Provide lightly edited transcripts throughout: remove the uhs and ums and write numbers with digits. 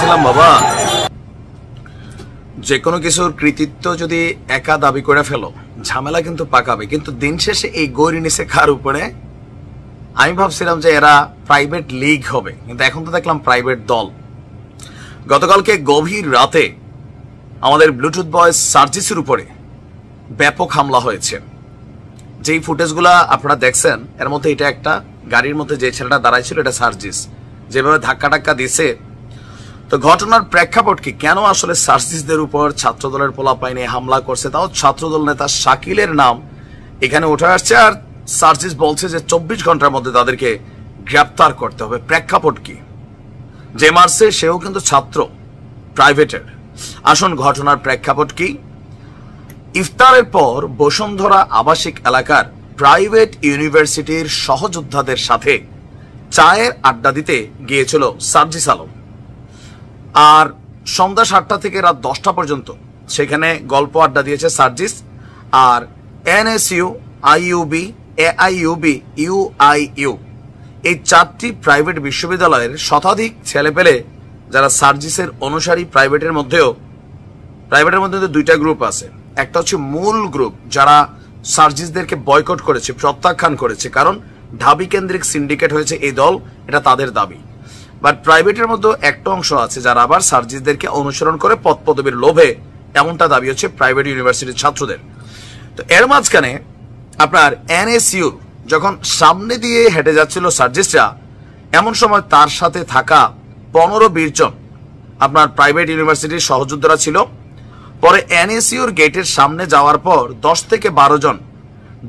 বলছিলাম বাবা, যে কোনো কিছুর কৃতিত্ব যদি একা দাবি করে ফেলো ঝামেলা কিন্তু পাকাবে, কিন্তু দিন শেষে এই গড়ি নিচে কার উপরে? আমি ভাবছিলাম যে এরা প্রাইভেট লিগ হবে, কিন্তু এখন তো দেখলাম প্রাইভেট দল। গতকালকে গভীর রাতে আমাদের ব্লুটুথ বয়েস সার্জিসের উপরে ব্যাপক হামলা হয়েছে। যেই ফুটেজগুলা আপনারা দেখছেন এর মধ্যে এটা একটা গাড়ির মধ্যে যে ছেলেটা দাঁড়ায় ছিল এটা সার্জিস, যেভাবে ধাক্কা টাক্কা দিছে। তো ঘটনার প্রেক্ষাপট কি, কেন আসলে সার্জিসদের উপর ছাত্রদলের পোলাপাইনে হামলা করছে, তাও ছাত্রদল নেতা শাকিলের নাম এখানে উঠে আসছে। আর সার্জিস বলছে যে 24 ঘন্টার মধ্যে তাদেরকে গ্রেপ্তার করতে হবে। প্রেক্ষাপট কি? যে মারছে সেও কিন্তু ছাত্র প্রাইভেটের। আসুন ঘটনার প্রেক্ষাপট কি। ইফতারের পর বসুন্ধরা আবাসিক এলাকার প্রাইভেট ইউনিভার্সিটির সহযোদ্ধাদের সাথে চায়ের আড্ডা দিতে গিয়েছিল সার্জিস আলম। আর সন্ধ্যা 7টা থেকে রাত 10টা পর্যন্ত সেখানে গল্প আড্ডা দিয়েছে সার্জিস। আর এনএসইউ, আইইউবি, এআইইউবি, ইউআইইউ এই 4টি প্রাইভেট বিশ্ববিদ্যালয়ের শতাধিক ছেলেপেলে যারা সার্জিসের অনুসারী। প্রাইভেটের মধ্যে 2টা গ্রুপ আছে। একটা হচ্ছে মূল গ্রুপ যারা সার্জিসদেরকে বয়কট করেছে, প্রত্যাখ্যান করেছে, কারণ ঢাবি কেন্দ্রিক সিন্ডিকেট হয়েছে এই দল, এটা তাদের দাবি। বাট প্রাইভেটের মধ্যে একটা অংশ আছে যারা আবার সার্জিসদেরকে অনুসরণ করে পদ পদবীর লোভে, এমনটা দাবি হচ্ছে প্রাইভেট ইউনিভার্সিটির ছাত্রদের। তো এর মাঝখানে আপনার এনএসইউ যখন সামনে দিয়ে হেঁটে যাচ্ছিল সার্জিসরা, এমন সময় তার সাথে থাকা 15-20 জন আপনার প্রাইভেট ইউনিভার্সিটির সহযোদ্ধারা ছিল। পরে এনএসইউর গেটের সামনে যাওয়ার পর 10 থেকে 12 জন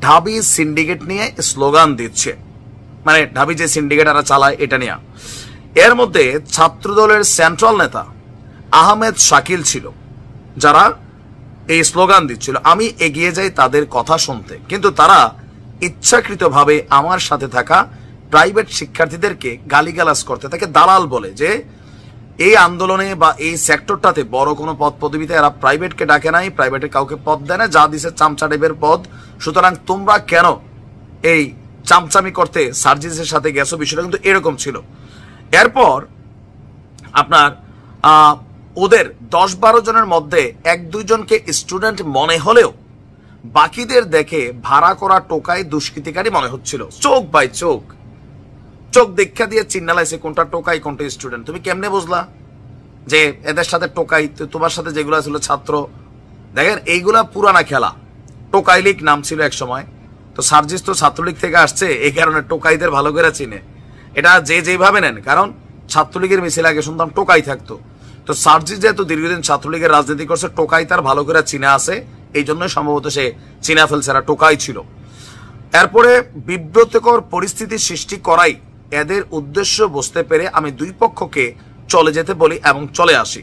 ঢাবি সিন্ডিকেট নিয়ে স্লোগান দিচ্ছে, মানে ঢাবি যে সিন্ডিকেট এরা চালায় এটা নিয়ে। এর মধ্যে ছাত্রদলের সেন্ট্রাল নেতা আহমেদ শাকিল ছিল, যারা এই স্লোগান দিচ্ছিল। আমি এগিয়ে যাই তাদের কথা শুনতে, কিন্তু তারা ইচ্ছাকৃতভাবে আমার সাথে থাকা প্রাইভেট শিক্ষার্থীদেরকে গালিগালাজ করতে থাকে, দালাল বলে, যে এই আন্দোলনে বা এই সেক্টরটাতে বড় কোনো পদ পদবিতে এরা প্রাইভেটকে ডাকে নাই, প্রাইভেটের কাউকে পদ দেয় না, যা দিছে চামচা টাইপের পদ। সুতরাং তোমরা কেন এই চামচামি করতে সার্জিসের সাথে গেছো, বিষয়টা কিন্তু এরকম ছিল। এরপর আপনার ওদের 10-12 জনের মধ্যে 1-2 জনকে স্টুডেন্ট মনে হলেও বাকিদের দেখে ভাড়া করা টোকাই দুষ্কৃতিকারী মনে হচ্ছিল। চোখ বাই চোখ দীক্ষা দিয়ে চিন্নালাইছে কোনটা টোকাই কোনটা স্টুডেন্ট। তুমি কেমনে বুঝলা যে এদের সাথে টোকাই, তোমার সাথে যেগুলো ছিল ছাত্র? দেখেন এইগুলা পুরানা খেলা। টোকাই লীগ নাম ছিল এক সময়, তো সার্জিস তো ছাত্রলীগ থেকে আসছে, এই কারণে টোকাইদের ভালো করে চিনে। এটা যে যেভাবে নেন, কারণ ছাত্রলীগের মিছিল আগে শুনতাম টোকাই থাকতো। তো সার্জিস যেহেতু দীর্ঘদিন ছাত্রলীগের রাজনীতি করছে, টোকাই তার ভালো করে চিনা আছে, এই জন্যই সম্ভবত সে চিনা ফেলছে এরা টোকাই ছিল। এরপরে বিব্রতকর পরিস্থিতি সৃষ্টি করাই এদের উদ্দেশ্য বুঝতে পেরে আমি দুই পক্ষকে চলে যেতে বলি এবং চলে আসি।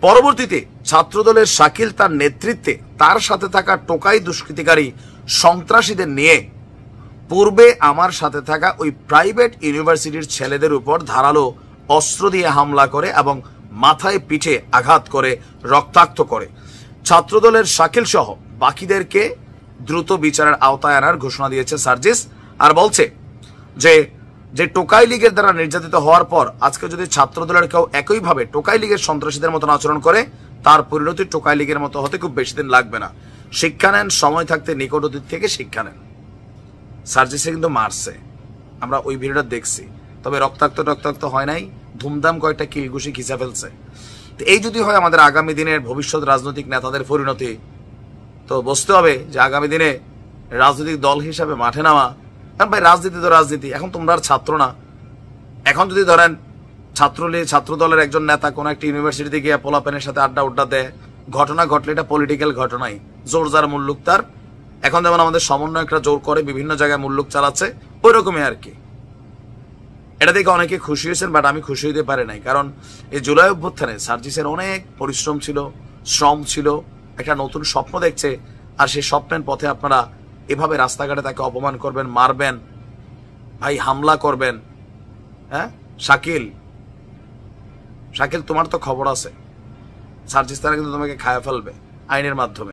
পরবর্তীতে ছাত্রদলের শাকিল তার নেতৃত্বে তার সাথে থাকা টোকাই দুষ্কৃতিকারী সন্ত্রাসীদের নিয়ে পূর্বে আমার সাথে থাকা ওই প্রাইভেট ইউনিভার্সিটির ছেলেদের উপর ধারালো অস্ত্র দিয়ে হামলা করে এবং মাথায় পিঠে আঘাত করে রক্তাক্ত করে। ছাত্রদলের শাকিল সহ বাকিদেরকে দ্রুত বিচারের আওতায় আনার ঘোষণা দিয়েছে সার্জিস। আর বলছে যে টোকাই লীগের দ্বারা নির্যাতিত হওয়ার পর আজকে যদি ছাত্রদলের কেউ একইভাবে টোকাই লীগের সন্ত্রাসীদের মতন আচরণ করে, তার পরিণতি টোকাই লীগের মতো হতে খুব বেশি দিন লাগবে না। শিক্ষা নেন, সময় থাকতে নিকট অতীত থেকে শিক্ষা নেন। সার্জিসে কিন্তু মারছে, আমরা ওই ভিডিওটা দেখছি, তবে রক্তাক্ত হয় নাই, ধুমধাম কয়েকটা কিলঘুষি খিচা ফেলছে। তো এই যদি হয় আমাদের আগামী দিনের ভবিষ্যৎ রাজনৈতিক নেতাদের পরিণতি, তো বুঝতে হবে যে আগামী দিনে রাজনৈতিক দল হিসাবে মাঠে নামা। কারণ ভাই রাজনীতি তো রাজনীতি, এখন তোমরা আর ছাত্র না। এখন যদি ধরেন ছাত্র দলের একজন নেতা কোন একটা ইউনিভার্সিটিতে গিয়ে পোলাপেনের সাথে আড্ডা দেয়, ঘটনা ঘটলে এটা পলিটিক্যাল ঘটনাই, জোর যার মুল্লুক তার। এখন যেমন আমাদের সমন্বয়করা জোর করে বিভিন্ন জায়গায় মুল্লুক চালাচ্ছে, ওই রকমই আর কি। এটা দেখে অনেকে খুশি হয়েছেন, বাট আমি খুশি হইতে পারি নাই, কারণ এই জুলাই অভ্যুত্থানে সার্জিসের অনেক পরিশ্রম ছিল, শ্রম ছিল, একটা নতুন স্বপ্ন দেখছে। আর সেই স্বপ্নের পথে আপনারা এভাবে রাস্তাঘাটে তাকে অপমান করবেন, মারবেন, ভাই হামলা করবেন। হ্যাঁ শাকিল, তোমার তো খবর আছে, সার্জিস তারা কিন্তু তোমাকে খায়া ফেলবে আইনের মাধ্যমে।